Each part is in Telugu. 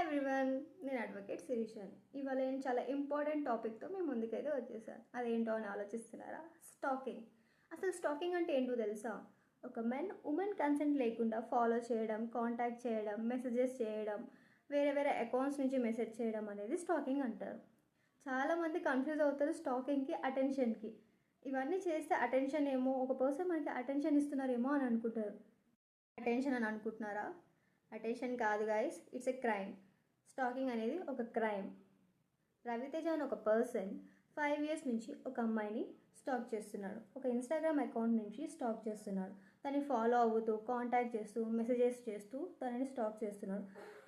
ఎవ్రీవన్, నేను అడ్వకేట్ శిరీషాని. ఇవాళ నేను చాలా ఇంపార్టెంట్ టాపిక్తో మీ ముందుకైతే వచ్చేసాను. అదేంటో అని ఆలోచిస్తున్నారా? స్టాకింగ్. అసలు స్టాకింగ్ అంటే ఏంటో తెలుసా? ఒక ఉమెన్ కన్సెంట్ లేకుండా ఫాలో చేయడం, కాంటాక్ట్ చేయడం, మెసేజెస్ చేయడం, వేరే వేరే అకౌంట్స్ నుంచి మెసేజ్ చేయడం అనేది స్టాకింగ్ అంటారు. చాలామంది కన్ఫ్యూజ్ అవుతారు స్టాకింగ్కి, అటెన్షన్కి. ఇవన్నీ చేస్తే అటెన్షన్ ఏమో, ఒక పర్సన్ మనకి అటెన్షన్ ఇస్తున్నారేమో అని అనుకుంటారు. అటెన్షన్ అని అనుకుంటున్నారా? అటెన్షన్ కాదు guys, it's a crime. Stalking అనేది ఒక క్రైమ్. రవితేజ అని ఒక పర్సన్ 5 years నుంచి ఒక అమ్మాయిని స్టాక్ చేస్తున్నాడు. ఒక ఇన్స్టాగ్రామ్ అకౌంట్ నుంచి స్టాక్ చేస్తున్నాడు. తనని ఫాలో అవుతూ, కాంటాక్ట్ చేస్తూ, మెసేజెస్ చేస్తూ తనని స్టాక్ చేస్తున్నాడు.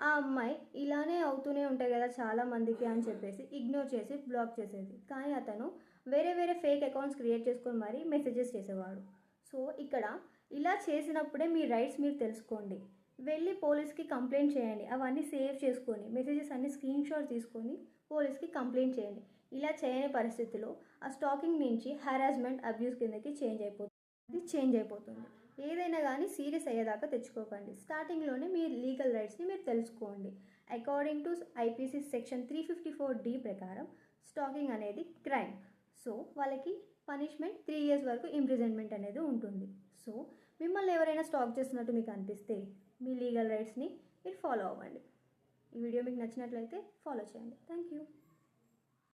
ఆ అమ్మాయి ఇలానే అవుతూనే ఉంటాయి కదా చాలా మందికి అని చెప్పేసి ఇగ్నోర్ చేసి బ్లాక్ చేసేది. కానీ అతను వేరే వేరే ఫేక్ అకౌంట్స్ క్రియేట్ చేసుకొని మరీ మెసేజెస్ చేసేవాడు. సో ఇక్కడ ఇలా చేసినప్పుడే మీ రైట్స్ మీరు తెలుసుకోండి. వెళ్ళి పోలీస్కి కంప్లైంట్ చేయండి. అవన్నీ సేవ్ చేసుకొని మెసేజెస్ అన్ని స్క్రీన్ షాట్ తీసుకొని పోలీస్కి కంప్లైంట్ చేయండి. ఇలా చేయని పరిస్థితిలో ఆ స్టాకింగ్ నుంచి హరాస్మెంట్, అబ్యూస్ కిందకి చేంజ్ అయిపోతుంది. ఏదైనా కానీ సీరియస్ అయ్యేదాకా తెచ్చుకోకండి. స్టార్టింగ్లోనే మీ లీగల్ రైట్స్ని మీరు తెలుసుకోండి. According to IPC section 354D ప్రకారం స్టాకింగ్ అనేది క్రైమ్. సో వాళ్ళకి పనిష్మెంట్ 3 years వరకు ఇంప్రిజన్మెంట్ అనేది ఉంటుంది. సో మిమ్మల్ని ఎవరైనా స్టాక్ చేస్తున్నట్టు మీకు అనిపిస్తే మీ లీగల్ రైట్స్ని మీరు ఫాలో అవ్వండి. ఈ వీడియో మీకు నచ్చినట్లయితే ఫాలో చేయండి. Thank you.